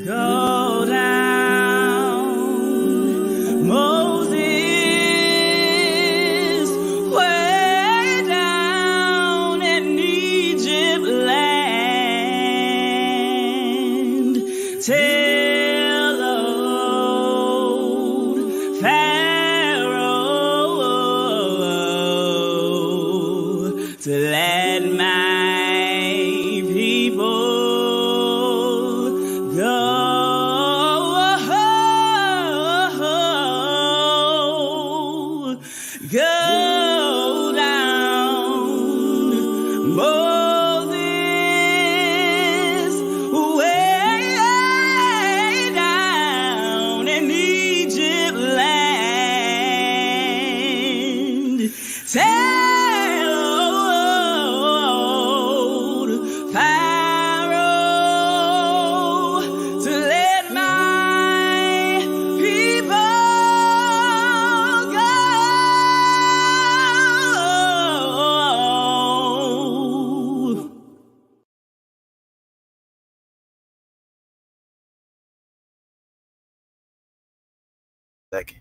Go down, Moses, way down in Egypt land. Tell old Pharaoh to let my people go. Go down, Moses, way down in Egypt land. Tell old Pharaoh to let my people Second.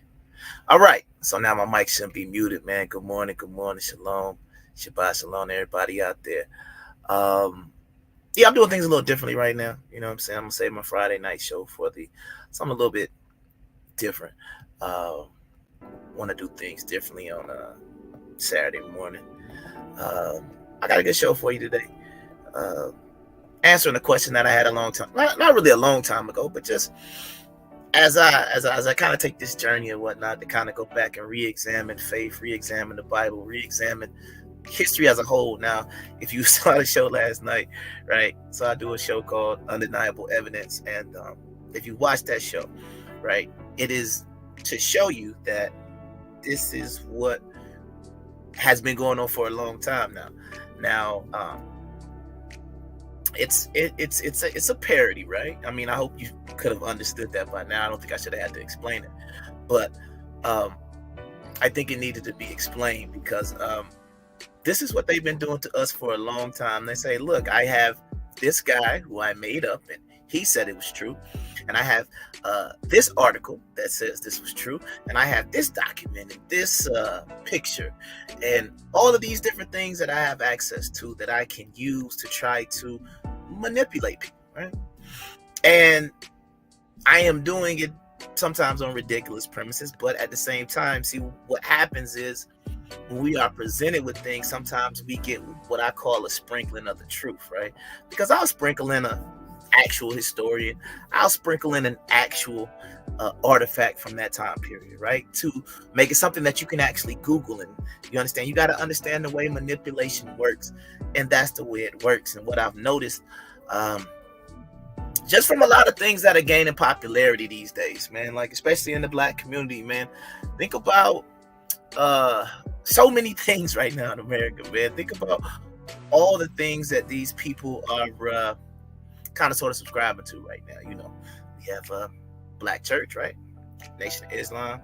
All right. So now my mic shouldn't be muted, man. Good morning. Good morning. Shalom. Shabbat shalom, everybody out there. Yeah, I'm doing things a little differently right now. You know what I'm saying? I'm going to save my Friday night show for something a little bit different. Want to do things differently on Saturday morning. I got a good show for you today. Answering a question that I had a long time, not really a long time ago, but just as I kind of take this journey and whatnot to kind of go back and re-examine faith, re-examine the Bible, re-examine history as a whole. Now, if you saw the show last night, right? So I do a show called Undeniable Evidence, and if you watch that show, right, it is to show you that this is what has been going on for a long time now. Now, it's a parody, right? I mean, I hope you could have understood that by now. I don't think I should have had to explain it, but I think it needed to be explained because this is what they've been doing to us for a long time. They say, look, I have this guy who I made up and he said it was true, and I have this article that says this was true, and I have this document and this picture and all of these different things that I have access to that I can use to try to manipulate people, right? And I am doing it sometimes on ridiculous premises, but at the same time, see, what happens is when we are presented with things, sometimes we get what I call a sprinkling of the truth, right? Because I'll sprinkle in an actual historian, I'll sprinkle in an actual artifact from that time period, right? To make it something that you can actually Google, and you understand, you got to understand the way manipulation works, and that's the way it works. And what I've noticed, just from a lot of things that are gaining popularity these days, man, like especially in the Black community, man, think about so many things right now in America, man. Think about all the things that these people are kind of sort of subscribing to right now. You know, we have Black Church, right? Nation of Islam.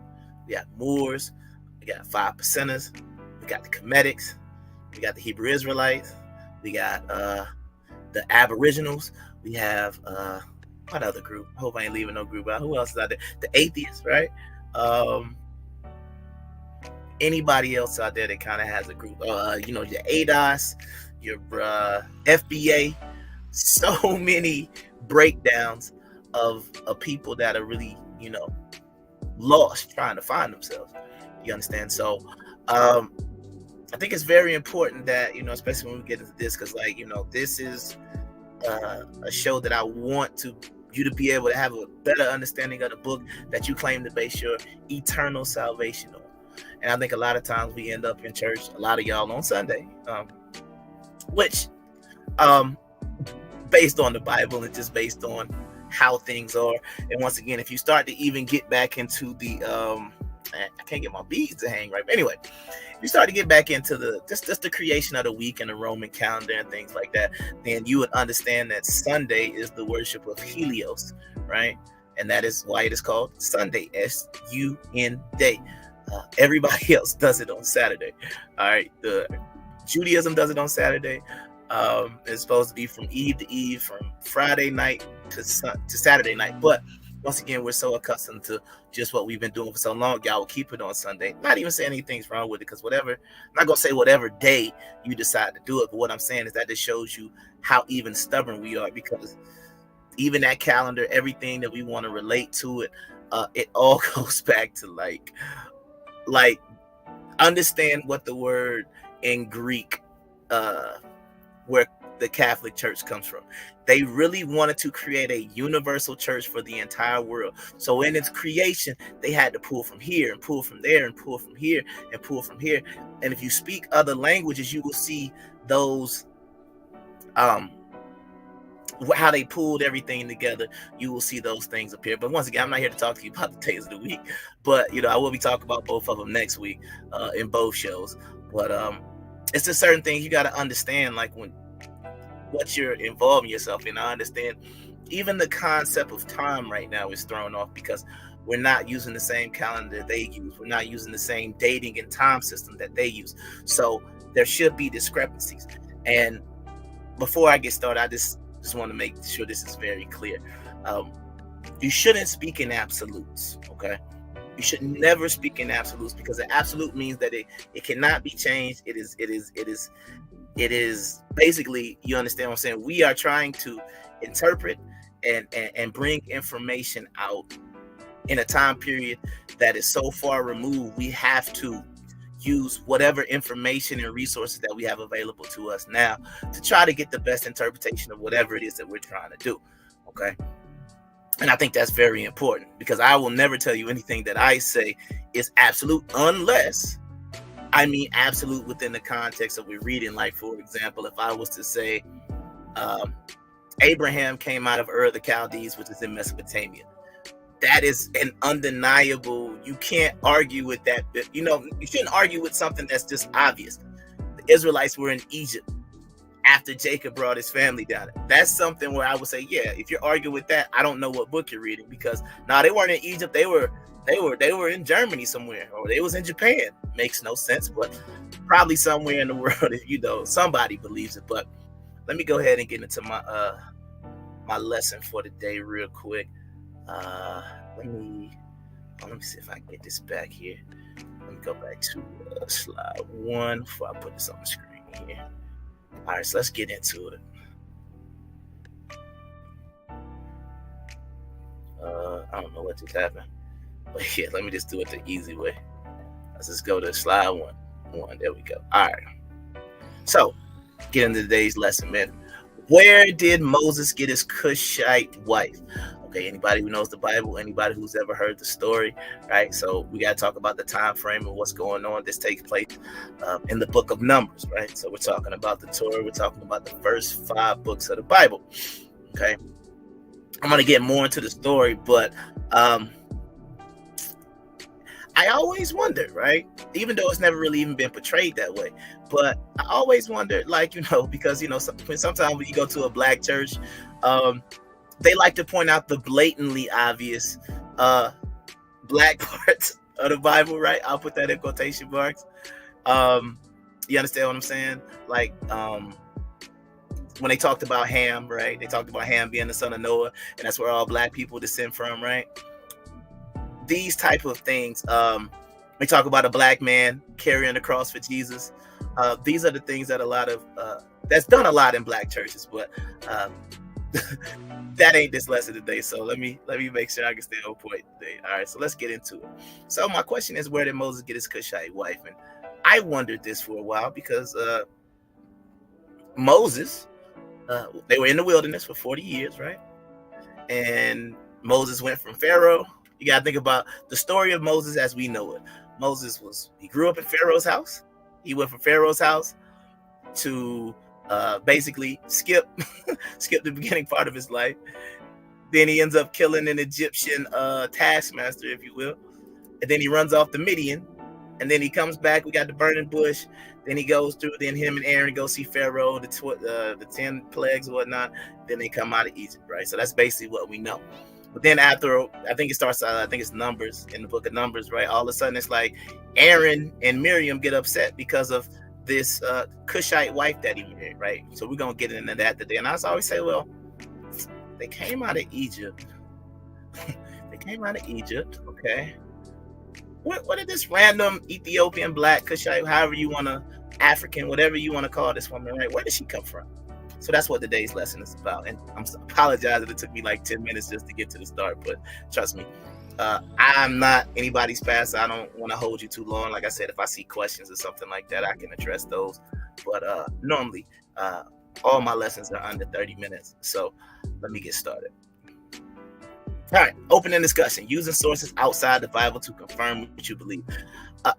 We got Moors. We got 5%ers. We got the Comedics. We got the Hebrew Israelites. We got the Aboriginals. We have what other group? I hope I ain't leaving no group out. Who else is out there? The atheists, right? Um, Anybody else out there that kind of has a group? Your ADOS, your FBA, so many breakdowns of people that are really, lost trying to find themselves. You understand? So I think it's very important that, especially when we get into this, because this is a show that I want you to be able to have a better understanding of the book that you claim to base your eternal salvation on. And I think a lot of times we end up in church, a lot of y'all on Sunday, which based on the Bible and just based on how things are. And once again, if you start to even get back into the I can't get my beads to hang right. But anyway, you start to get back into the just the creation of the week and the Roman calendar and things like that, then you would understand that Sunday is the worship of Helios, right? And that is why it is called Sunday, S-U-N day. Everybody else does it on Saturday. All right, the Judaism does it on Saturday. It's supposed to be from Eve to Eve, from Friday night to Saturday night. But once again, we're so accustomed to just what we've been doing for so long. Y'all will keep it on Sunday. Not even saying anything's wrong with it, because I'm not gonna say whatever day you decide to do it. But what I'm saying is that this shows you how even stubborn we are, because even that calendar, everything that we want to relate to it, it all goes back to like understand what the word in Greek, where the Catholic Church comes from. They really wanted to create a universal church for the entire world. So in its creation, they had to pull from here and pull from there and pull from here and pull from here. And if you speak other languages, you will see those, how they pulled everything together. You will see those things appear. But once again, I'm not here to talk to you about the days of the week, but I will be talking about both of them next week in both shows. But it's just certain things you got to understand, like what you're involving yourself in. I understand even the concept of time right now is thrown off because we're not using the same calendar they use. We're not using the same dating and time system that they use. So there should be discrepancies. And before I get started, I just want to make sure this is very clear. You shouldn't speak in absolutes, okay? You should never speak in absolutes, because an absolute means that it cannot be changed. It is basically, you understand what I'm saying? We are trying to interpret and bring information out in a time period that is so far removed. We have to use whatever information and resources that we have available to us now to try to get the best interpretation of whatever it is that we're trying to do, okay? And I think that's very important, because I will never tell you anything that I say is absolute unless I mean absolute within the context that we're reading. Like, for example, if I was to say Abraham came out of Ur of the Chaldees, which is in Mesopotamia, that is an undeniable, you can't argue with that. You shouldn't argue with something that's just obvious. The Israelites were in Egypt after Jacob brought his family down. That's something where I would say, yeah, if you're arguing with that, I don't know what book you're reading, because they weren't in Egypt. They were in Germany somewhere, or they was in Japan. Makes no sense, but probably somewhere in the world, if somebody believes it. But let me go ahead and get into my lesson for the day real quick. Let me see if I can get this back here. Let me go back to slide 1 before I put this on the screen here. All right, so let's get into it. I don't know what just happened, but yeah, let me just do it the easy way. Let's just go to slide 1. There we go. All right. So, get into today's lesson, man. Where did Moses get his Cushite wife? Okay, anybody who knows the Bible, anybody who's ever heard the story, right? So we got to talk about the time frame and what's going on. This takes place in the book of Numbers, right? So we're talking about the Torah. We're talking about the first 5 books of the Bible, okay? I'm going to get more into the story, but I always wondered, right? Even though it's never really even been portrayed that way, but I always wondered, because, sometimes when you go to a black church, they like to point out the blatantly obvious black parts of the Bible, right? I'll put that in quotation marks. You understand what I'm saying? Like, when they talked about Ham, right? They talked about Ham being the son of Noah, and that's where all black people descend from, right? These type of things. We talk about a black man carrying the cross for Jesus. These are the things that a lot of that's done a lot in black churches, but that ain't this lesson today. So let me make sure I can stay on point today. All right, so let's get into it. So my question is, where did Moses get his Cushite wife? And I wondered this for a while because Moses, they were in the wilderness for 40 years, right? And Moses went from Pharaoh. You got to think about the story of Moses as we know it. He grew up in Pharaoh's house. He went from Pharaoh's house to basically skip the beginning part of his life. Then he ends up killing an Egyptian taskmaster, if you will. And then he runs off to Midian. And then he comes back. We got the burning bush. Then he goes through. Then him and Aaron go see Pharaoh, the 10 plagues and whatnot. Then they come out of Egypt, right? So that's basically what we know. But then after, I think it starts, I think it's Numbers, in the book of Numbers, right? All of a sudden, it's like Aaron and Miriam get upset because of this Cushite wife that he married, right? So we're going to get into that today. And I always say, well, they came out of Egypt. They came out of Egypt, okay? What did this random Ethiopian black Cushite, however you want to, African, whatever you want to call this woman, right? Where did she come from? So that's what today's lesson is about. And I'm apologizing, it took me like 10 minutes just to get to the start, but trust me, I'm not anybody's pastor. I don't want to hold you too long. Like I said, if I see questions or something like that, I can address those. But normally, all my lessons are under 30 minutes. So let me get started. All right, opening discussion, using sources outside the Bible to confirm what you believe.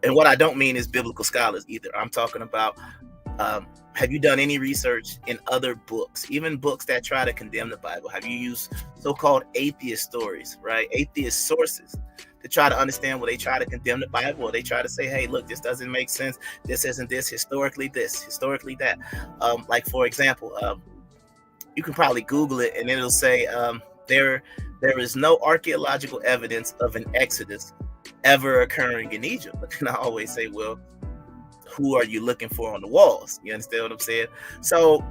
And what I don't mean is biblical scholars either. I'm talking about, have you done any research in other books, even books that try to condemn the Bible? Have you used so-called atheist stories, right? Atheist sources to try to understand where they try to condemn the Bible, or they try to say, hey, look, this doesn't make sense. This isn't this, historically that. Like, for example, you can probably Google it and it'll say there is no archaeological evidence of an Exodus ever occurring in Egypt. But then I always say, well, who are you looking for on the walls? You understand what I'm saying? So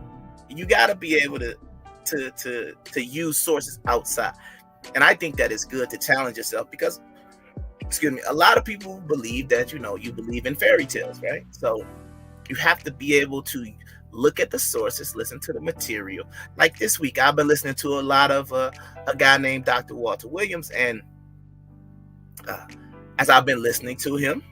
you got to be able to use sources outside. And I think that is good to challenge yourself because, a lot of people believe that, you believe in fairy tales, right? So you have to be able to look at the sources, listen to the material. Like this week, I've been listening to a lot of a guy named Dr. Walter Williams. And as I've been listening to him,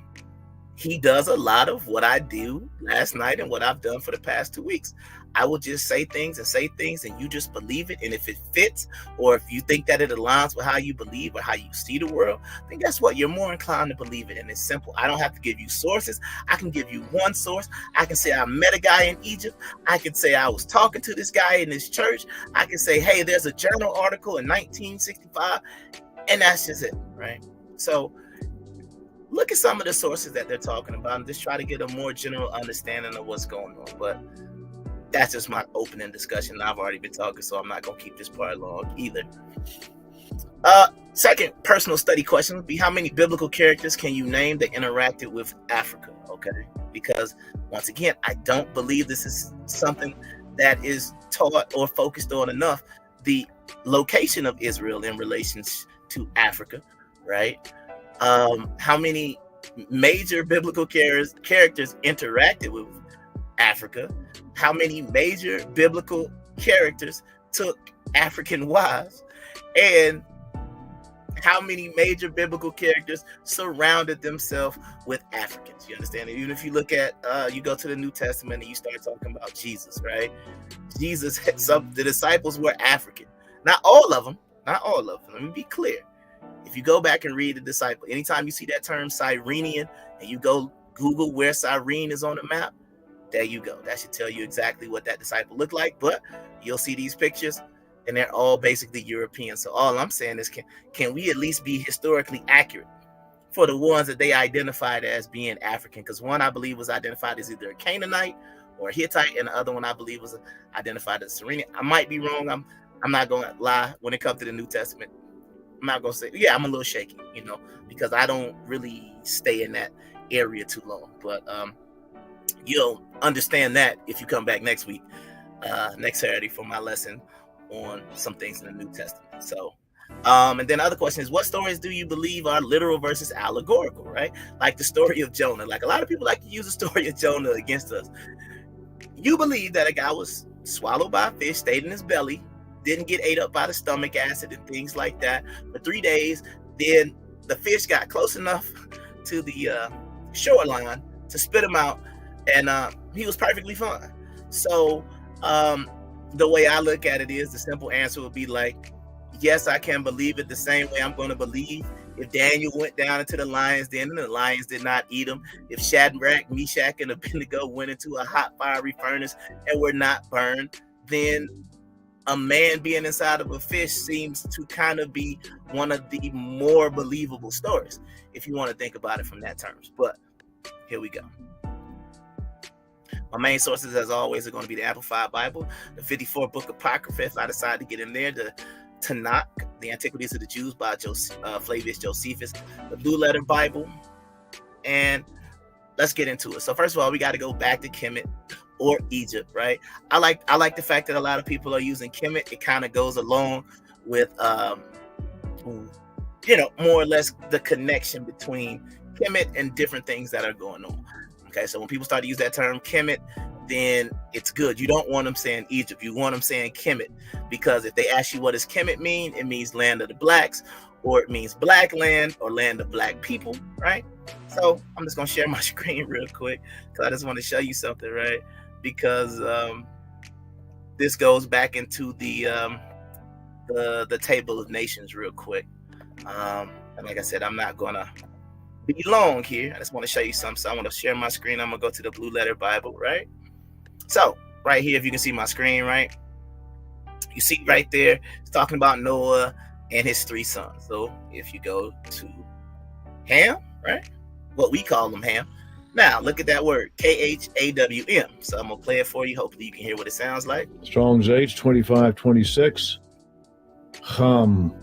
he does a lot of what I do last night and what I've done for the past 2 weeks. I will just say things and you just believe it. And if it fits, or if you think that it aligns with how you believe or how you see the world, then guess what? You're more inclined to believe it. And it's simple. I don't have to give you sources. I can give you one source. I can say I met a guy in Egypt. I can say I was talking to this guy in this church. I can say, hey, there's a journal article in 1965. And that's just it, right? So look at some of the sources that they're talking about and just try to get a more general understanding of what's going on. But that's just my opening discussion. I've already been talking, so I'm not going to keep this part long either. Second personal study question would be, how many biblical characters can you name that interacted with Africa? Okay, because once again, I don't believe this is something that is taught or focused on enough. The location of Israel in relation to Africa, right? How many major biblical characters interacted with Africa? How many major biblical characters took African wives? And how many major biblical characters surrounded themselves with Africans? You understand? Even if you look at, you go to the New Testament and you start talking about Jesus, right? Jesus, the disciples were African. Not all of them. Let me be clear. If you go back and read the disciple, anytime you see that term Cyrenian and you go Google where Cyrene is on the map, there you go. That should tell you exactly what that disciple looked like. But you'll see these pictures and they're all basically European. So all I'm saying is, can we at least be historically accurate for the ones that they identified as being African? Because one, I believe, was identified as either a Canaanite or a Hittite, and the other one, I believe, was identified as Cyrenian. I might be wrong. I'm not going to lie when it comes to the New Testament. I'm not going to say, yeah, I'm a little shaky, because I don't really stay in that area too long. But you'll understand that if you come back next week. next Saturday for my lesson on some things in the New Testament. So, and then the other question is, what stories do you believe are literal versus allegorical, right? Like the story of Jonah. Like a lot of people like to use the story of Jonah against us. You believe that a guy was swallowed by a fish, stayed in his belly, didn't get ate up by the stomach acid and things like that for 3 days. Then the fish got close enough to the shoreline to spit him out, and he was perfectly fine. So the way I look at it is, the simple answer would be like, yes, I can believe it the same way I'm going to believe if Daniel went down into the lion's den and the lions did not eat him, if Shadrach, Meshach, and Abednego went into a hot fiery furnace and were not burned, then a man being inside of a fish seems to kind of be one of the more believable stories, if you want to think about it from that terms. But here we go. My main sources, as always, are going to be the Amplified Bible, the 54 Book Apocrypha, if I decide to get in there, the Tanakh, the Antiquities of the Jews by Flavius Josephus, the Blue Letter Bible, and let's get into it. So first of all, we got to go back to Kemet or Egypt, right? I like the fact that a lot of people are using Kemet. It kind of goes along with, more or less the connection between Kemet and different things that are going on. Okay, so when people start to use that term Kemet, then it's good. You don't want them saying Egypt. You want them saying Kemet, because if they ask you what does Kemet mean, it means land of the blacks, or it means black land or land of black people, right? So I'm just gonna share my screen real quick because I just want to show you something, right? Because this goes back into the table of nations real quick. And like I said, I'm not gonna be long here. I just want to show you something. So I want to share my screen. I'm gonna go to the Blue Letter Bible, right? So right here, if you can see my screen, right? You see right there, it's talking about Noah and his 3 sons. So if you go to Ham, right? What we call them, Ham. Now look at that word, Khawm. So I'm gonna play it for you. Hopefully you can hear what it sounds like. Strong's H 2526. Hum.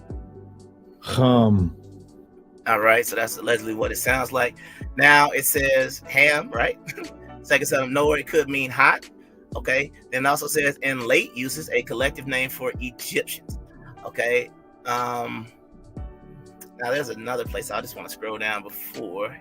All right, so that's allegedly what it sounds like. Now it says Ham, right? Second son of Noah, it could mean hot. Okay. Then it also says in late uses, a collective name for Egyptians. Okay. Now there's another place. I just want to scroll down before.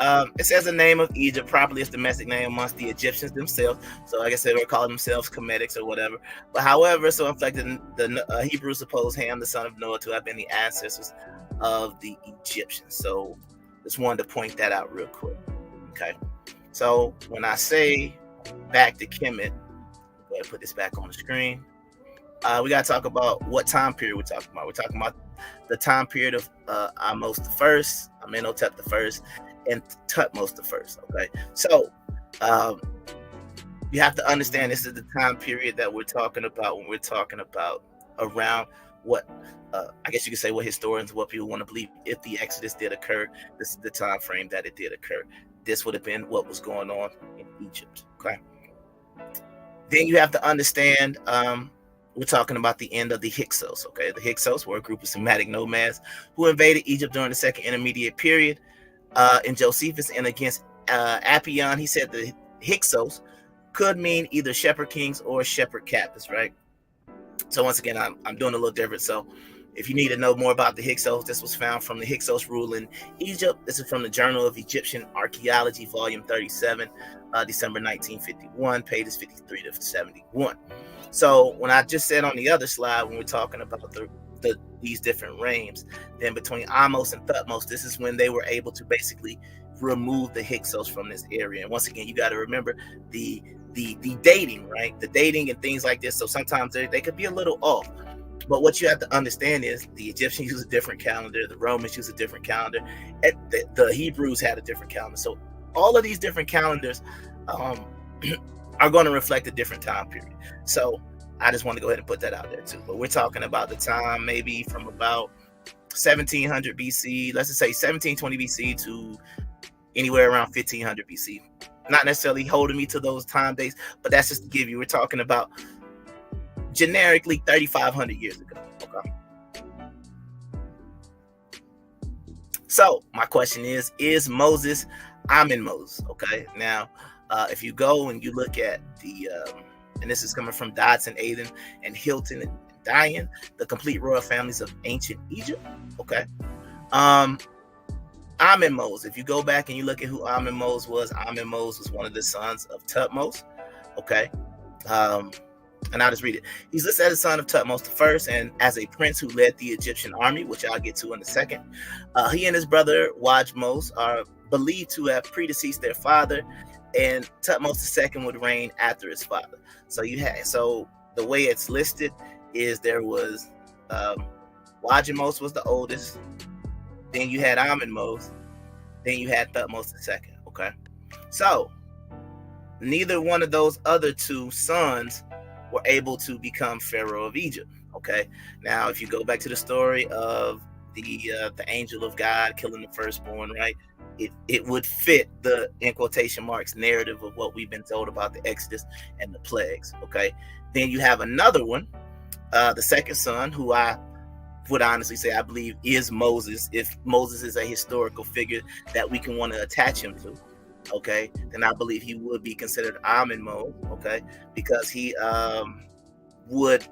It says the name of Egypt properly is domestic name amongst the Egyptians themselves. So like I said, they're calling themselves Kemetics or whatever. But however, so in fact, the Hebrews suppose Ham, the son of Noah, to have been the ancestors of the Egyptians. So just wanted to point that out real quick. Okay. So when I say back to Kemet, go ahead and put this back on the screen. We got to talk about what time period we're talking about. We're talking about the time period of Amos the first, Amenhotep the first, and Tutmos the first. Okay, so you have to understand this is the time period that we're talking about when we're talking about around what I guess you could say what historians, what people want to believe, if the Exodus did occur, this is the time frame that it did occur. This would have been what was going on in Egypt. Okay, then you have to understand we're talking about the end of the Hyksos. Okay, the Hyksos were a group of Semitic nomads who invaded Egypt during the Second Intermediate Period. In Josephus and against Apion, he said the Hyksos could mean either shepherd kings or shepherd captains, right? So once again, I'm doing a little different. So if you need to know more about the Hyksos, this was found from the Hyksos rule in Egypt. This is from the Journal of Egyptian Archaeology, volume 37, December 1951, pages 53 to 71. So when I just said on the other slide, when we're talking about these different reigns, then between Amos and Thutmose, this is when they were able to basically remove the Hyksos from this area. And once again, you got to remember the dating, right? The dating and things like this. So sometimes they could be a little off. But what you have to understand is the Egyptians use a different calendar, the Romans use a different calendar, and the Hebrews had a different calendar. So all of these different calendars are going to reflect a different time period. So I just want to go ahead and put that out there too. But we're talking about the time maybe from about 1700 BC, let's just say 1720 BC to anywhere around 1500 BC. Not necessarily holding me to those time dates, but that's just to give you, we're talking about generically 3,500 years ago. Okay. So my question is Moses Amen Moses? Okay. Now, if you go and you look at the and this is coming from Dodson, Aden, and Hilton and Diane, the complete royal families of ancient Egypt. Okay. Amen-Mose. If you go back and you look at who Amen-Mose was one of the sons of Tutmos. Okay. And I'll just read it. He's listed as the son of Tutmos the first, and as a prince who led the Egyptian army, which I'll get to in a second. He and his brother Wajmos are believed to have predeceased their father, and Tutmos II would reign after his father. So the way it's listed is there was Wajmos was the oldest, then you had Amen-Mose, then you had Thutmose II. Okay, so neither one of those other two sons were able to become Pharaoh of Egypt. Okay, now if you go back to the story of the angel of God killing the firstborn, right? It would fit the, in quotation marks, narrative of what we've been told about the Exodus and the plagues. Okay, then you have another one, the second son, who I would honestly say I believe is Moses. If Moses is a historical figure that we can want to attach him to, okay, then I believe he would be considered Amen-Mose, okay, because he would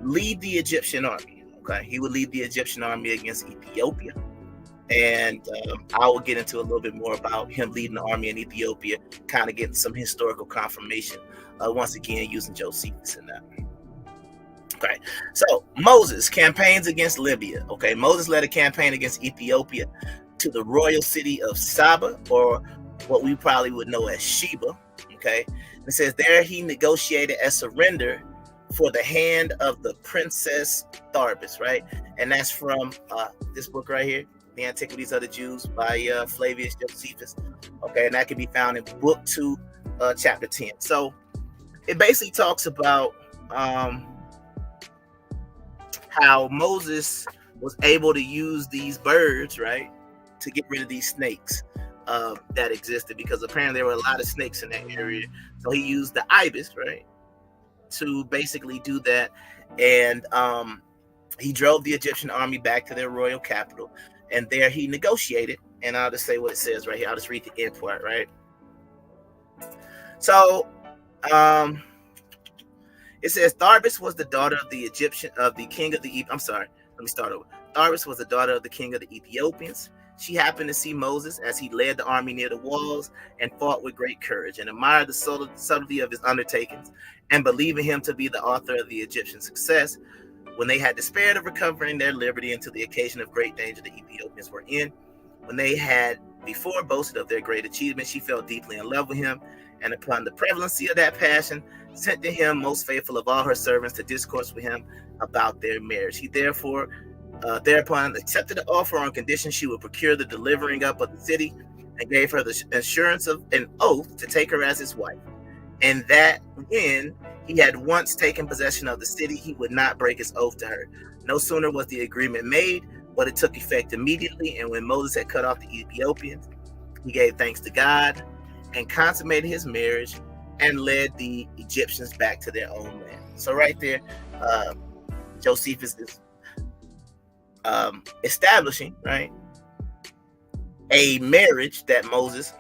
lead the Egyptian army. Okay, he would lead the Egyptian army against Ethiopia, and I will get into a little bit more about him leading the army in Ethiopia, kind of getting some historical confirmation. Once again, using Josephus in that. Okay, so Moses campaigns against Libya. Okay, Moses led a campaign against Ethiopia to the royal city of Saba, or what we probably would know as Sheba. Okay, it says there he negotiated a surrender for the hand of the princess Tharbis, right? And that's from this book right here, The Antiquities of the Jews by Flavius Josephus. Okay, and that can be found in book 2, chapter 10. So it basically talks about how Moses was able to use these birds, right, to get rid of these snakes that existed, because apparently there were a lot of snakes in that area. So he used the ibis, right, to basically do that. And he drove the Egyptian army back to their royal capital. And there he negotiated. And I'll just say what it says right here. I'll just read the end part, right? So it says Tharbis was the daughter of the king of the I'm sorry, let me start over. Tharbis was the daughter of the king of the Ethiopians. She happened to see Moses as he led the army near the walls and fought with great courage, and admired the subtlety of his undertakings, and believing him to be the author of the Egyptian success. When they had despaired of recovering their liberty until the occasion of great danger the Ethiopians were in, when they had before boasted of their great achievement, she fell deeply in love with him, and upon the prevalency of that passion, sent to him most faithful of all her servants to discourse with him about their marriage. He thereupon accepted the offer on condition she would procure the delivering up of the city, and gave her the assurance of an oath to take her as his wife, and that when he had once taken possession of the city, he would not break his oath to her. No sooner was the agreement made, but it took effect immediately. And when Moses had cut off the Ethiopians, he gave thanks to God and consummated his marriage and led the Egyptians back to their own land. So right there, Josephus is establishing, right, a marriage that Moses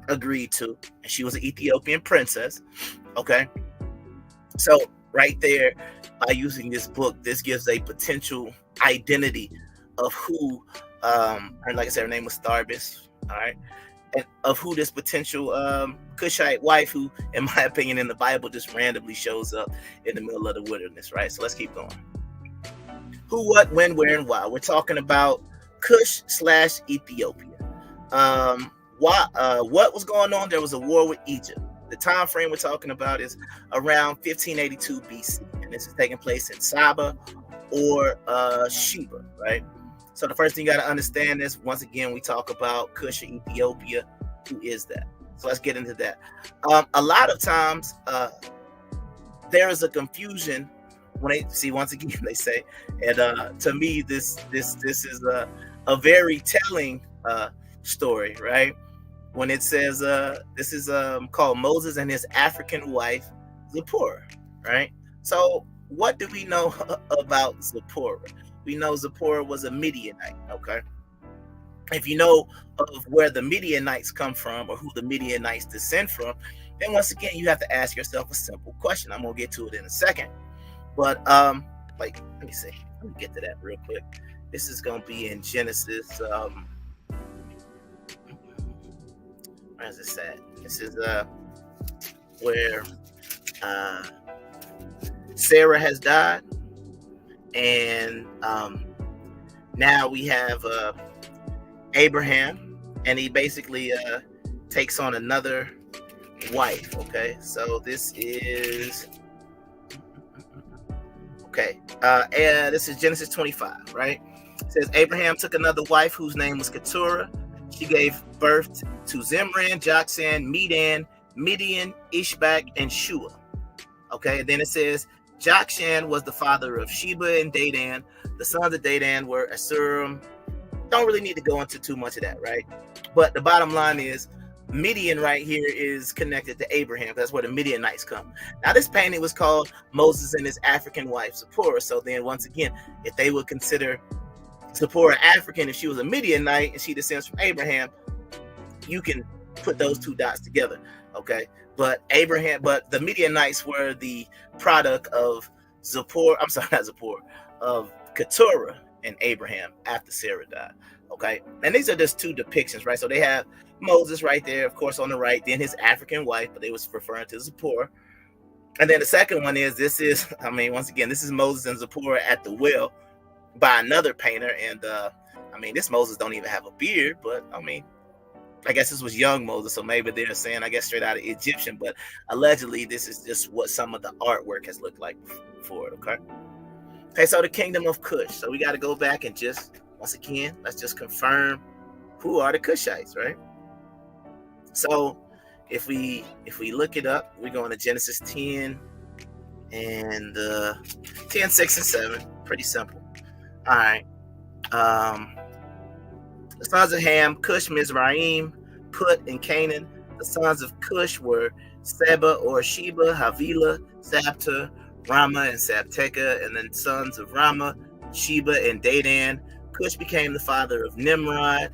agreed to, and she was an Ethiopian princess. Okay, so right there, by using this book, this gives a potential identity of who, and like I said, her name was Tharbis. All right, and of who this potential Cushite wife, who, in my opinion, in the Bible, just randomly shows up in the middle of the wilderness. Right, so let's keep going. Who, what, when, where, and why? We're talking about Cush/Ethiopia. What was going on? There was a war with Egypt. The time frame we're talking about is around 1582 BC, and this is taking place in Saba or Sheba, right? So the first thing you got to understand is, once again, we talk about Cush or Ethiopia. Who is that? So let's get into that. A lot of times there is a confusion when they see, once again, they say, and to me, this is a very telling story, right? When it says this is called Moses and his African wife Zipporah, right? So what do we know about Zipporah? We know Zipporah was a Midianite, okay? If you know of where the Midianites come from or who the Midianites descend from, then once again you have to ask yourself a simple question. I'm gonna get to it in a second, but let me see. Let me get to that real quick. This is gonna be in Genesis. Where is this at? This is where Sarah has died, and now we have Abraham, and he basically takes on another wife. Okay, so this is this is Genesis 25, right? It says Abraham took another wife whose name was Keturah. She gave birth to Zimran, Jokshan, Medan, Midian, Ishbak, and Shua. Okay, then it says Jokshan was the father of Sheba and Dedan. The sons of Dedan were Asuram. Don't really need to go into too much of that, right? But the bottom line is Midian right here is connected to Abraham. That's where the Midianites come. Now, this painting was called Moses and his African wife, Zipporah. So then once again, if they would consider Zipporah African, if she was a Midianite and she descends from Abraham, you can put those two dots together, okay? But the Midianites were the product of of Keturah and Abraham after Sarah died, okay? And these are just two depictions, right? So they have Moses right there, of course, on the right, then his African wife, but they was referring to Zipporah. And then the second one is, this is Moses and Zipporah at the well by another painter. And this Moses don't even have a beard, but I guess this was young Moses, so maybe they're saying, I guess, straight out of Egyptian, but allegedly this is just what some of the artwork has looked like for it, okay? Okay, so the kingdom of Cush. So we got to go back and once again, let's just confirm who are the Cushites, right? So if we look it up, we're going to Genesis 10 and 10, 6, and 7. Pretty simple. All right. The sons of Ham, Cush, Mizraim, Put, and Canaan. The sons of Cush were Seba or Sheba, Havilah, Sabta, Rama, and Sabteka. And then sons of Rama, Sheba, and Dedan. Cush became the father of Nimrod.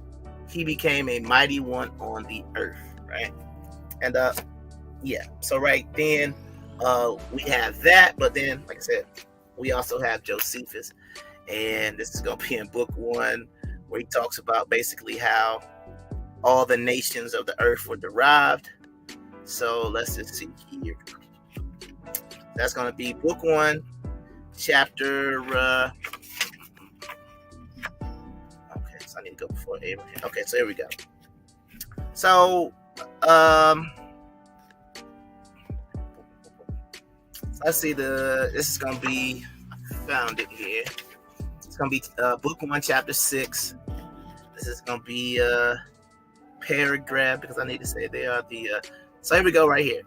He became a mighty one on the earth, right? And so right then we have that, but then, like I said, we also have Josephus, and this is going to be in book 1, where he talks about basically how all the nations of the earth were derived. So let's just see here. That's going to be book 1, chapter. Okay, so I need to go before Abraham. Okay, so here we go. So, let's see. This is going to be. I found it here. It's going to be book 1, chapter 6. This is going to be paragraph, because I need to say they are the. So here we go, right here.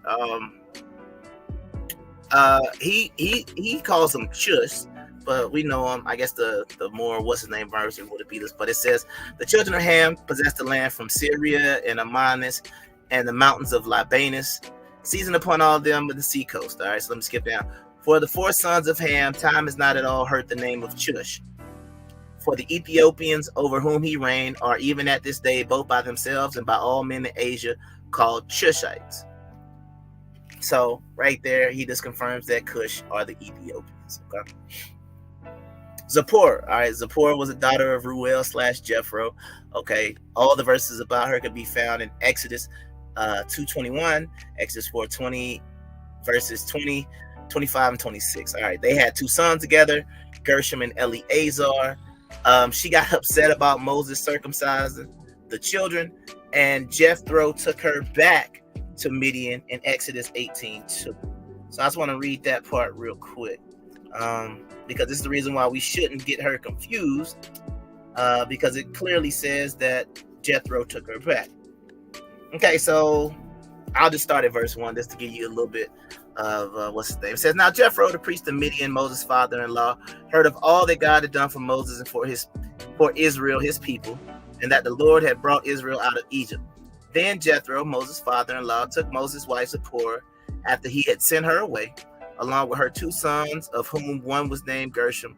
He calls them Chush, but we know him. I guess the more what's his name version would be this, but it says the children of Ham possessed the land from Syria and Amanus and the mountains of Libanus, seizing upon all of them with the sea coast. All right, so let me skip down. For the 4 sons of Ham, time has not at all heard the name of Chush. For the Ethiopians over whom he reigned are even at this day, both by themselves and by all men in Asia, called Cushites. So right there, he just confirms that Cush are the Ethiopians. Okay. Zipporah. All right, Zipporah was a daughter of Ruel / Jethro. Okay, all the verses about her could be found in Exodus 2:21, Exodus 4:20, verses 20, 25, and 26. All right, they had 2 sons together, Gershom and Eleazar. She got upset about Moses circumcising the children, and Jethro took her back to Midian in Exodus 18:2. So I just want to read that part real quick, because this is the reason why we shouldn't get her confused, because it clearly says that Jethro took her back. Okay, so I'll just start at verse 1 just to give you a little bit of what's his name. It says, now Jethro, the priest of Midian, Moses' father-in-law, heard of all that God had done for Moses and for Israel, his people, and that the Lord had brought Israel out of Egypt. Then Jethro, Moses' father-in-law, took Moses' wife Zipporah after he had sent her away, along with her 2 sons, of whom one was named Gershom,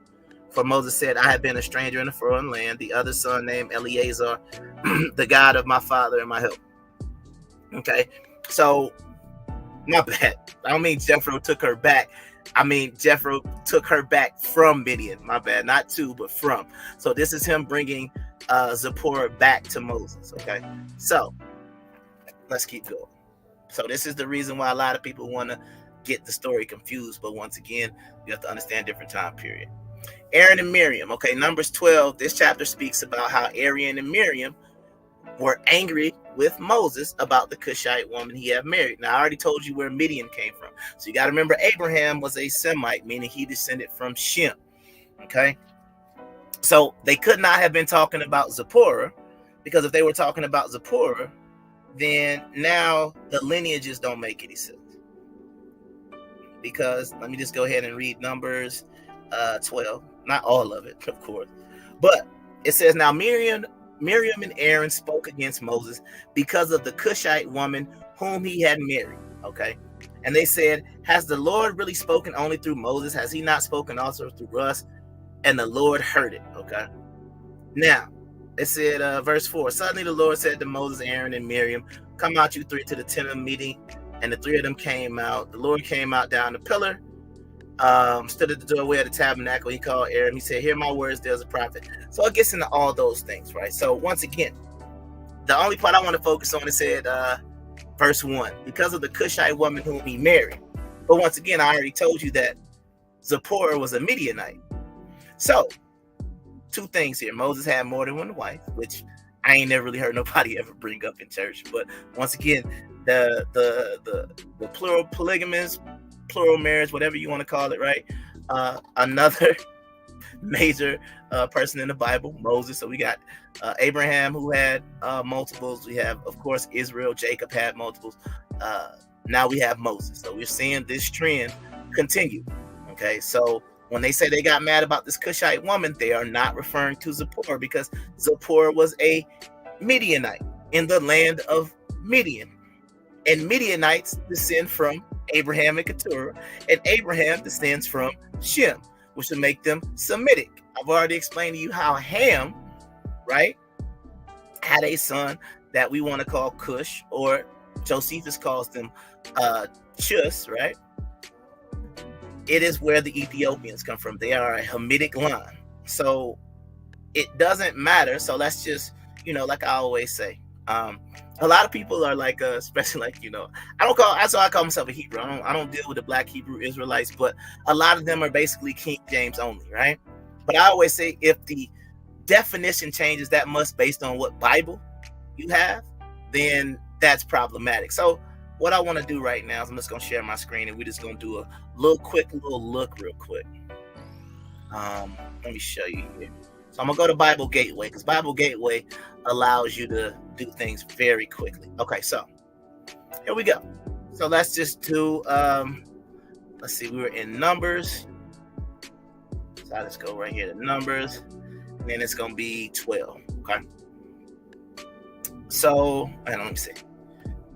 For Moses said, I have been a stranger in a foreign land. The other son named Eleazar, the God of my father and my help. Okay, so my bad. I don't mean Jethro took her back. I mean Jethro took her back from Midian. My bad, not to, but from. So this is him bringing Zipporah back to Moses. Okay, so let's keep going. So this is the reason why a lot of people want to get the story confused. But once again, you have to understand different time period. Aaron and Miriam. Okay, Numbers 12. This chapter speaks about how Aaron and Miriam were angry with Moses about the Cushite woman he had married. Now, I already told you where Midian came from. So you got to remember Abraham was a Semite, meaning he descended from Shem. Okay, so they could not have been talking about Zipporah, because if they were talking about Zipporah, then now the lineages don't make any sense. Because let me just go ahead and read Numbers 12. Not all of it, of course. But it says, now Miriam and Aaron spoke against Moses because of the Cushite woman whom he had married. Okay. And they said, has the Lord really spoken only through Moses? Has he not spoken also through us? And the Lord heard it. Okay. Now, it said, verse 4, suddenly the Lord said to Moses, Aaron, and Miriam, come out, you three, to the tent of meeting. And the three of them came out. The Lord came out down the pillar, stood at the doorway of the tabernacle. He called Aaron. He said, hear my words, there's a prophet. So it gets into all those things, right? So once again, the only part I want to focus on is said, verse 1, because of the Cushite woman whom he married. But once again, I already told you that Zipporah was a Midianite. So, two things here. Moses had more than one wife, which I ain't never really heard nobody ever bring up in church. But once again, the plural polygamous, plural marriage, whatever you want to call it, right? Another major person in the Bible, Moses. So we got Abraham, who had multiples. We have, of course, Israel. Jacob had multiples. Now we have Moses. So we're seeing this trend continue. Okay, so when they say they got mad about this Cushite woman, they are not referring to Zipporah, because Zipporah was a Midianite in the land of Midian. And Midianites descend from Abraham and Keturah, and Abraham descends from Shem, which would make them Semitic. I've already explained to you how Ham, right, had a son that we want to call Cush, or Josephus calls them Chus, right? It is where the Ethiopians come from. They are a Hamitic line. So it doesn't matter. So let's just, like I always say, a lot of people are like, especially like, that's why I call myself a Hebrew. I don't deal with the Black Hebrew Israelites, but a lot of them are basically King James only, right? But I always say, if the definition changes that much based on what Bible you have, then that's problematic. So what I want to do right now is I'm just going to share my screen, and we're just going to do a little look real quick. Let me show you here. So I'm going to go to Bible Gateway, because Bible Gateway allows you to do things very quickly. Okay, so here we go. So let's just do, let's see, we were in Numbers. So I'll just go right here to Numbers, and then it's going to be 12. Okay. So, let me see.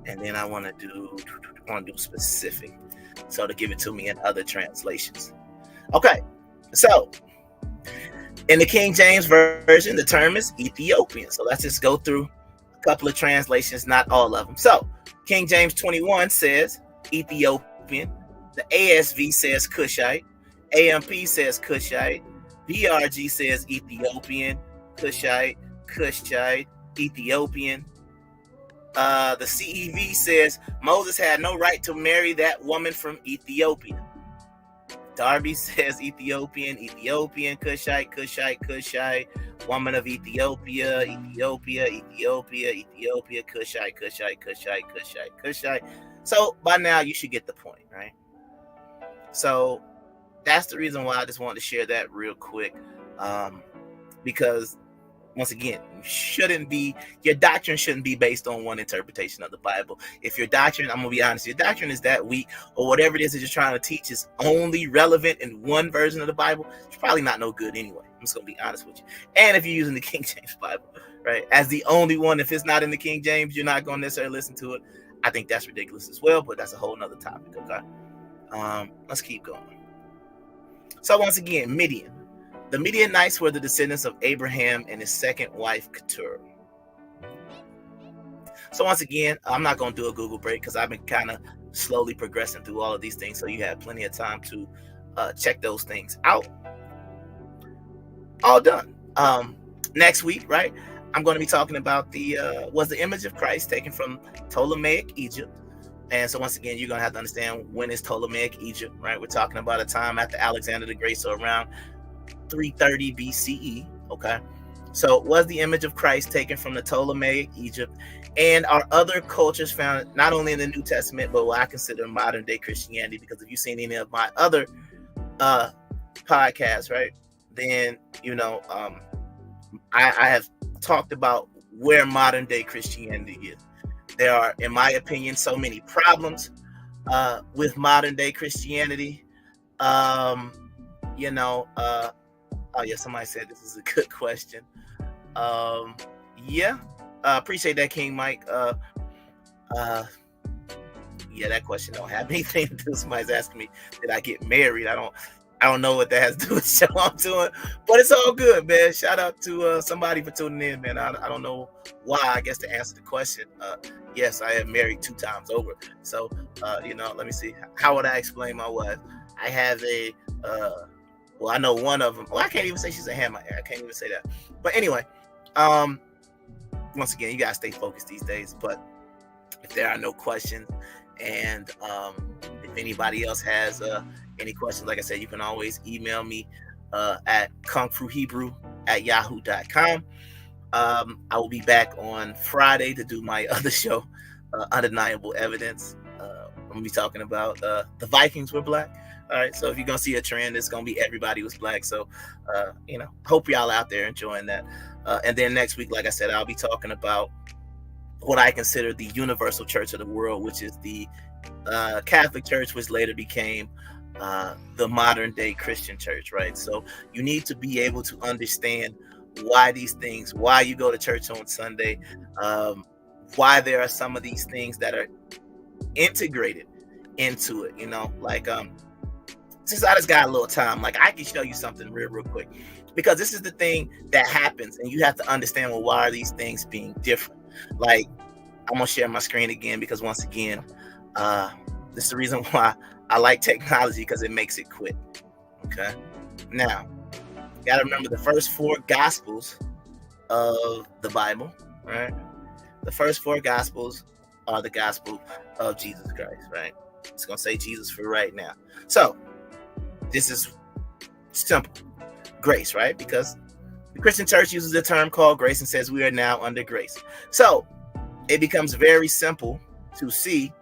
And then I want to do specific, so to give it to me in other translations. Okay, so in the King James Version, the term is Ethiopian. So let's just go through a couple of translations, not all of them. So King James 21 says Ethiopian. The ASV says Cushite. AMP says Cushite. BRG says Ethiopian. Cushite, Ethiopian. The CEV says Moses had no right to marry that woman from Ethiopia. Darby says Ethiopian, Cushite, woman of Ethiopia, Cushite. So by now you should get the point, right? So that's the reason why I just wanted to share that real quick, because once again, your doctrine shouldn't be based on one interpretation of the Bible. If your doctrine, I'm going to be honest, your doctrine is that weak, or whatever it is that you're trying to teach is only relevant in one version of the Bible, it's probably not no good anyway. I'm just going to be honest with you. And if you're using the King James Bible, right, as the only one, if it's not in the King James, you're not going to necessarily listen to it. I think that's ridiculous as well, but that's a whole nother topic, okay? Let's keep going. So once again, Midian. The Midianites were the descendants of Abraham and his second wife, Keturah. So once again, I'm not going to do a Google break because I've been kind of slowly progressing through all of these things. So you have plenty of time to check those things out. All done. Next week, right? I'm going to be talking about was the image of Christ taken from Ptolemaic Egypt. And so once again, you're going to have to understand when is Ptolemaic Egypt, right? We're talking about a time after Alexander the Great, so around 330 BCE, okay? So was the image of Christ taken from the Ptolemaic Egypt, and are other cultures found not only in the New Testament, but what I consider modern day Christianity? Because if you've seen any of my other podcasts, right, then you know I have talked about where modern day Christianity is. There are, in my opinion, so many problems with modern day Christianity. Oh yeah, somebody said this is a good question. Appreciate that, King Mike. That question don't have anything to do. Somebody's asking me, did I get married? I don't know what that has to do with the show I'm doing, but it's all good, man. Shout out to somebody for tuning in, man. I don't know why. I guess to answer the question, yes, I am married 2 times over. So, let me see. How would I explain my wife? I have a, I know one of them. Well, I can't even say she's a hammer. I can't even say that. But anyway, once again, you gotta stay focused these days. But if there are no questions, and if anybody else has any questions, like I said, you can always email me at kungfuhebrew@yahoo.com. I will be back on Friday to do my other show, Undeniable Evidence. I'm gonna be talking about the Vikings were black. All right, so if you're gonna see a trend, it's gonna be everybody was black. So, hope y'all out there enjoying that. And then next week, like I said, I'll be talking about what I consider the universal church of the world, which is the Catholic Church, which later became the modern day Christian church, right? So you need to be able to understand why these things, why you go to church on Sunday, why there are some of these things that are integrated into it, since I just got a little time, like I can show you something real quick, because this is the thing that happens, and you have to understand, well, why are these things being different? Like, I'm gonna share my screen again, because once again, this is the reason why I like technology, because it makes it quick. Okay, now you gotta remember the first 4 gospels of the Bible, right? The first 4 gospels are the gospel of Jesus Christ, right? It's gonna say Jesus for right now. So this is simple. Grace, right? Because the Christian church uses a term called grace and says we are now under grace. So it becomes very simple to see.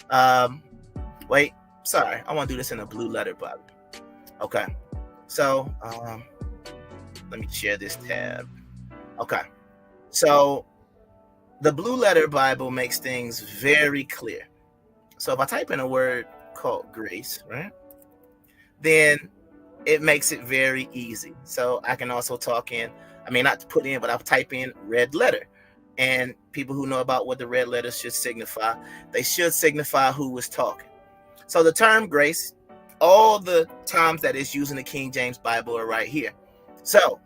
I want to do this in a blue letter Bible. Okay. So let me share this tab. Okay. So the blue letter Bible makes things very clear. So if I type in a word called grace, right, then it makes it very easy. So I can also not to put in, but I'll type in red letter. And people who know about what the red letters should signify, they should signify who was talking. So the term grace, all the times that it's used in the King James Bible are right here. So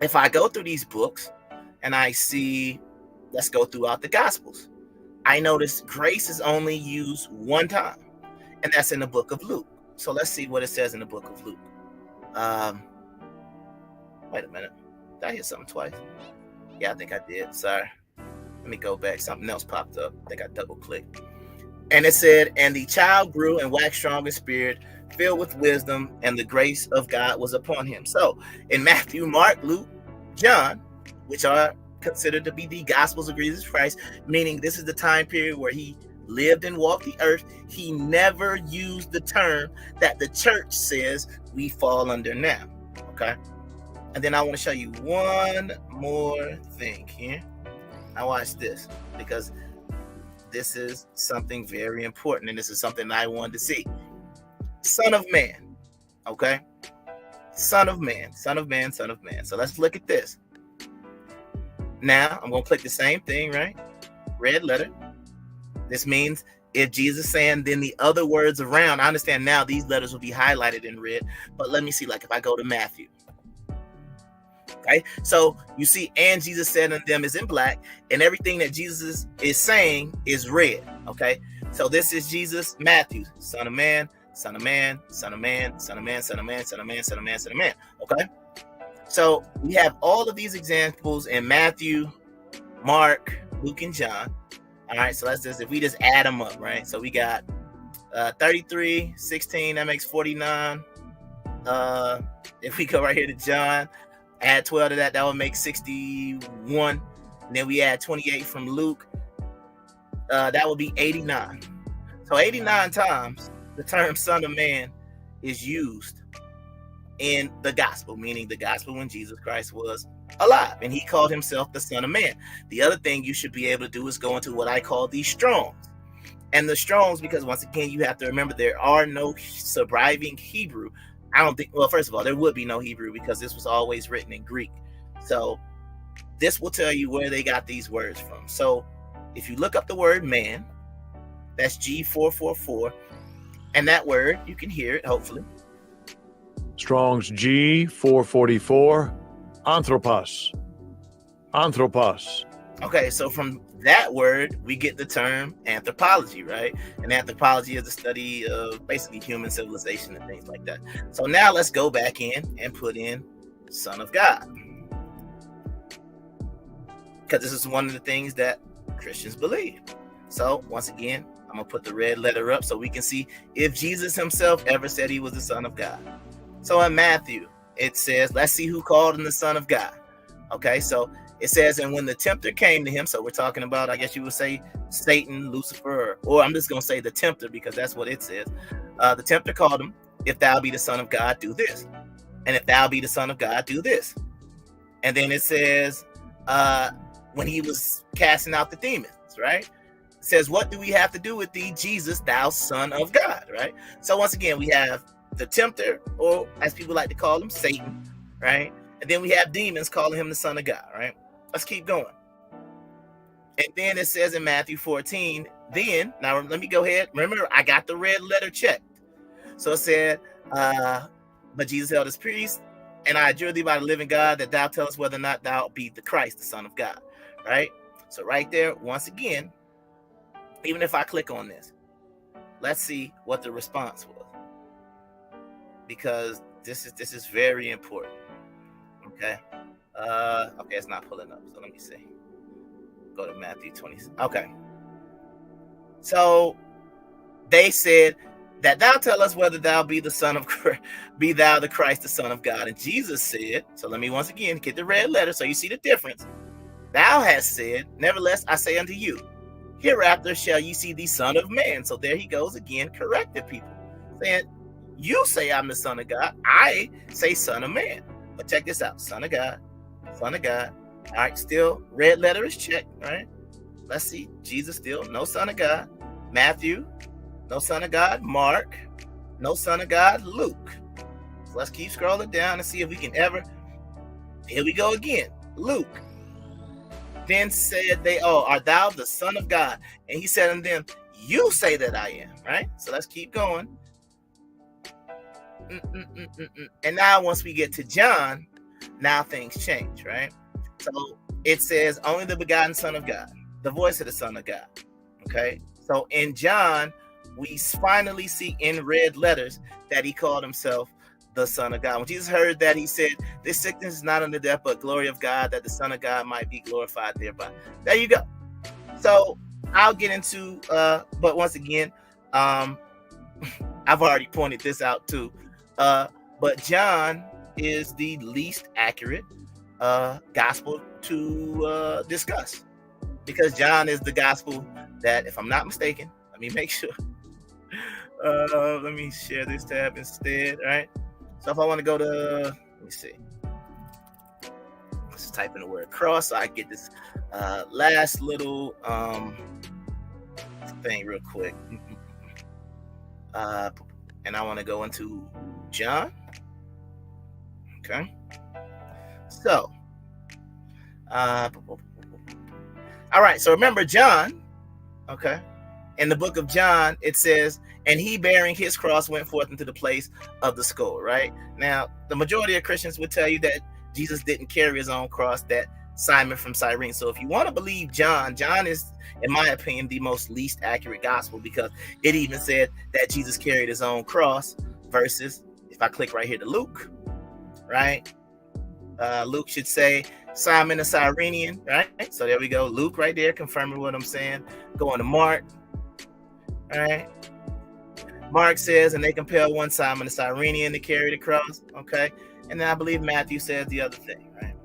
if I go through these books and I see, let's go throughout the Gospels, I notice grace is only used one time, and that's in the book of Luke. So let's see what it says in the book of Luke. Wait a minute. Did I hit something twice? Yeah, I think I did. Sorry. Let me go back. Something else popped up. I think I double clicked. And it said, and the child grew and waxed strong in spirit, filled with wisdom, and the grace of God was upon him. So in Matthew, Mark, Luke, John, which are considered to be the Gospels of Jesus Christ, meaning this is the time period where he lived and walked the earth, he never used the term that the church says we fall under now. Okay. And then I want to show you one more thing here. Now watch this, because this is something very important, and this is something I wanted to see. Son of man. Okay. Son of man, son of man, son of man. So let's look at this. Now I'm going to click the same thing, right? Red letter. This means if Jesus is saying, then the other words around, I understand now these letters will be highlighted in red, but let me see, like if I go to Matthew, Okay, so you see, and Jesus said unto them is in black, and everything that Jesus is saying is red. Okay, so this is Jesus, Matthew, son of man, son of man, son of man, son of man, son of man, son of man, son of man, son of man. Okay, so we have all of these examples in Matthew, Mark, Luke, and John. All right, so let's just, if we just add them up, right? So we got 33, 16, that makes 49. If we go right here to John, add 12 to that, that would make 61. And then we add 28 from Luke, that would be 89. So 89 times the term son of man is used in the gospel, meaning the gospel when Jesus Christ was alive and he called himself the son of man. The other thing you should be able to do is go into what I call the Strongs. And the Strongs, because once again, you have to remember there are no surviving Hebrew. I don't think, well, first of all, there would be no Hebrew because this was always written in Greek. So this will tell you where they got these words from. So if you look up the word man, that's G444, and that word, you can hear it, hopefully. Strong's G444, anthropos. Anthropos. Okay, so from that word, we get the term anthropology, right? And anthropology is the study of basically human civilization and things like that. So now let's go back in and put in Son of God. Because this is one of the things that Christians believe. So once again, I'm going to put the red letter up so we can see if Jesus himself ever said he was the Son of God. So in Matthew, it says, let's see who called him the Son of God. Okay, so it says, and when the tempter came to him, so we're talking about, I guess you would say Satan, Lucifer, or I'm just going to say the tempter because that's what it says. The tempter called him, if thou be the Son of God, do this. And if thou be the Son of God, do this. And then it says, when he was casting out the demons, right? It says, what do we have to do with thee, Jesus, thou Son of God, right? So once again, we have the tempter, or as people like to call him, Satan, right? And then we have demons calling him the Son of God, right? Let's keep going. And then it says in Matthew 14, then, now let me go ahead. Remember, I got the red letter checked. So it said, but Jesus held his peace, and I adjure thee by the living God that thou tell us whether or not thou be the Christ, the Son of God, right? So right there, once again, even if I click on this, let's see what the response was. Because this is very important. Okay. Okay, it's not pulling up. So let me see. Go to Matthew 20. Okay. So they said that thou tell us whether thou be the Son of be thou the Christ, the Son of God. And Jesus said, so let me once again get the red letter so you see the difference. Thou hast said, nevertheless I say unto you, hereafter shall ye see the Son of Man. So there he goes again, correcting people, saying, you say I'm the Son of God. I say Son of Man. But check this out. Son of God. Son of God. All right. Still, red letter is checked. Right. Let's see. Jesus still. No Son of God. Matthew. No Son of God. Mark. No Son of God. Luke. So let's keep scrolling down and see if we can ever. Here we go again. Luke. Then said they all, art thou the Son of God? And he said unto them, you say that I am. Right. So let's keep going. And now once we get to John, now things change, right? So it says only the begotten Son of God, the voice of the Son of God. Okay, so in John, we finally see in red letters that he called himself the Son of God. When Jesus heard that, he said, this sickness is not unto death, but glory of God, that the Son of God might be glorified thereby. There you go. So I'll get into but once again, I've already pointed this out too. But John is the least accurate gospel to discuss, because John is the gospel that, if I'm not mistaken, let me make sure. Let me share this tab instead, right? So if I want to go to, let me see. Let's just type in the word cross so I get this last little thing real quick. And I want to go into John. Okay. So, all right. So remember John. Okay. In the book of John, it says, and he bearing his cross went forth into the place of the skull. Right now, the majority of Christians would tell you that Jesus didn't carry his own cross, that Simon from Cyrene. So if you want to believe John is, in my opinion, the most least accurate gospel, because it even said that Jesus carried his own cross, versus if I click right here to Luke, right? Luke should say Simon the Cyrenian, right? So there we go. Luke right there confirming what I'm saying. Going to Mark, all right? Mark says, and they compel one Simon the Cyrenian to carry the cross, okay? And then I believe Matthew says the other thing, right?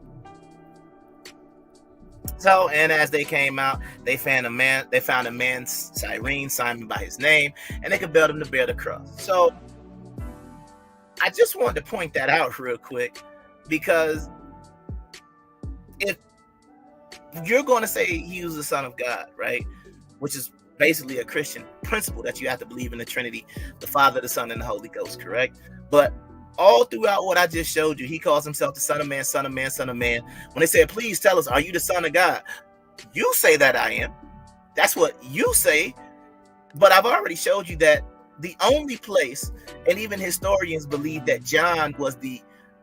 So, and as they came out, they found a man, Cyrene, Simon by his name, and they compelled him to bear the cross. So I just wanted to point that out real quick, because if you're going to say he was the Son of God, right, which is basically a Christian principle that you have to believe in the Trinity, the Father, the Son, and the Holy Ghost, correct? But all throughout what I just showed you, he calls himself the Son of Man, Son of Man, Son of Man. When they said, please tell us, are you the Son of God? You say that I am. That's what you say. But I've already showed you that the only place, and even historians believe that John was the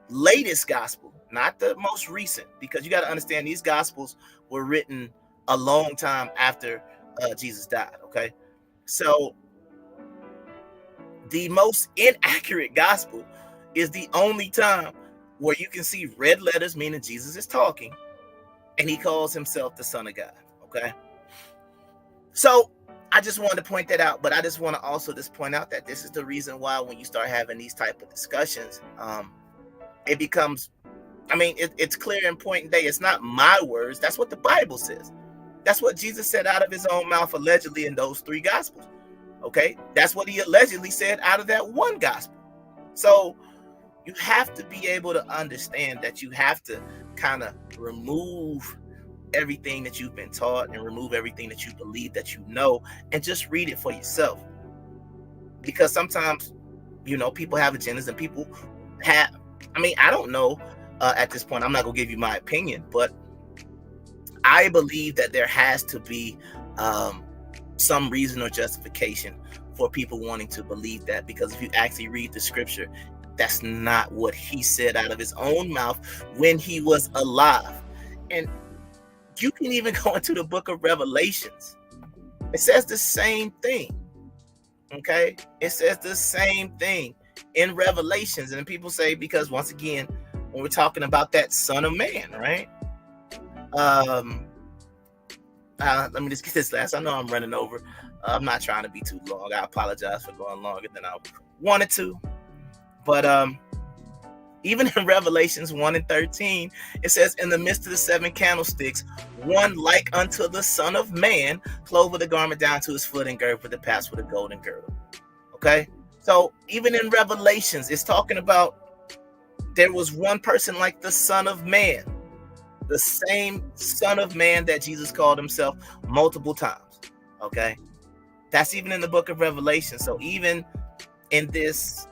latest gospel, not the most recent, because you got to understand these gospels were written a long time after Jesus died, okay? So the most inaccurate gospel is the only time where you can see red letters, meaning Jesus is talking, and he calls himself the Son of God, okay? So I just wanted to point that out, but I just want to also just point out that this is the reason why when you start having these type of discussions, it becomes, I mean, it's clear and point and day. It's not my words. That's what the Bible says. That's what Jesus said out of his own mouth, allegedly, in those 3 gospels. Okay, that's what he allegedly said out of that one gospel. So you have to be able to understand that you have to kind of remove everything that you've been taught and remove everything that you believe that you know, and just read it for yourself. Because sometimes, you know, people have agendas, and people have, I mean, I don't know at this point, I'm not gonna give you my opinion, but I believe that there has to be some reason or justification for people wanting to believe that, because if you actually read the scripture, that's not what he said out of his own mouth when he was alive. And you can even go into the book of Revelations. It says the same thing. Okay? It says the same thing in Revelations. And people say, because once again, when we're talking about that Son of Man, right? Let me just get this last. I know I'm running over. I'm not trying to be too long. I apologize for going longer than I wanted to. But even in Revelations 1:13, it says, in the midst of the 7 candlesticks, one like unto the Son of Man, clothed with a garment down to his foot, and girded with the paps with a golden girdle. Okay? So even in Revelations, it's talking about there was one person like the Son of Man, the same Son of Man that Jesus called himself multiple times. Okay? That's even in the book of Revelation. So even in this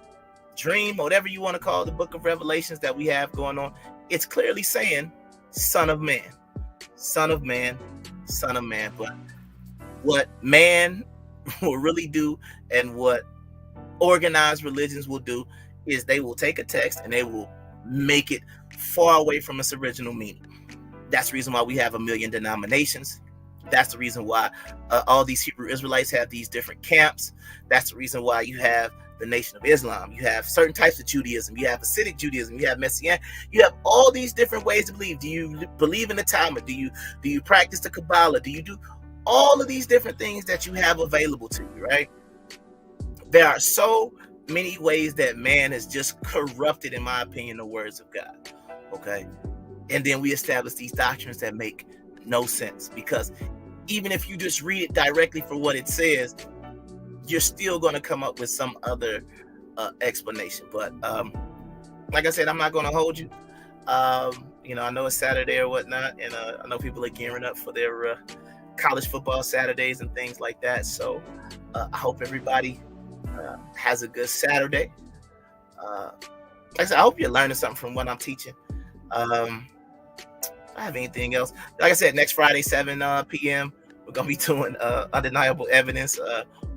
dream, whatever you want to call the book of Revelations that we have going on, it's clearly saying Son of Man, Son of Man, Son of Man. But what man will really do, and what organized religions will do, is they will take a text and they will make it far away from its original meaning. That's the reason why we have 1 million denominations. That's the reason why all these Hebrew Israelites have these different camps. That's the reason why you have the Nation of Islam. You have certain types of Judaism. You have Hasidic Judaism. You have Messianic. You have all these different ways to believe. Do you believe in the Talmud? Do you practice the Kabbalah? Do you do all of these different things that you have available to you, right? There are so many ways that man has just corrupted, in my opinion, the words of God. Okay? And then we establish these doctrines that make no sense, because even if you just read it directly for what it says, you're still going to come up with some other explanation. But like I said, I'm not going to hold you. You know, I know it's Saturday or whatnot, and I know people are gearing up for their college football Saturdays and things like that. So I hope everybody has a good Saturday. Like I said, I hope you're learning something from what I'm teaching. I have anything else? Like I said, next Friday, 7 p.m., we're going to be doing Undeniable Evidence.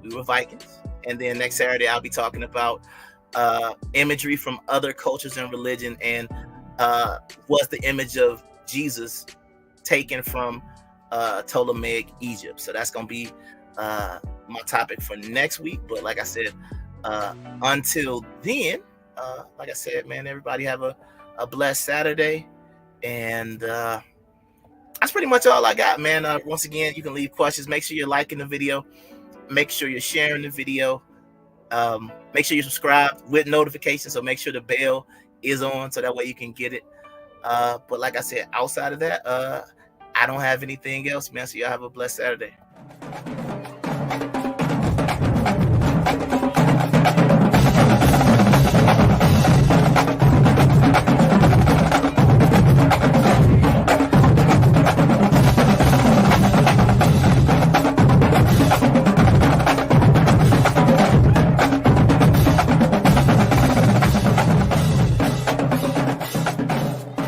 We were Vikings. And then next Saturday, I'll be talking about imagery from other cultures and religion, and was the image of Jesus taken from Ptolemaic Egypt. So that's gonna be my topic for next week. But like I said, until then, like I said, man, everybody have a blessed Saturday. And that's pretty much all I got, man. Once again, you can leave questions. Make sure you're liking the video. Make sure you're sharing the video. Make sure you subscribe with notifications. So make sure the bell is on so that way you can get it. But like I said, outside of that, I don't have anything else, man. So y'all have a blessed Saturday.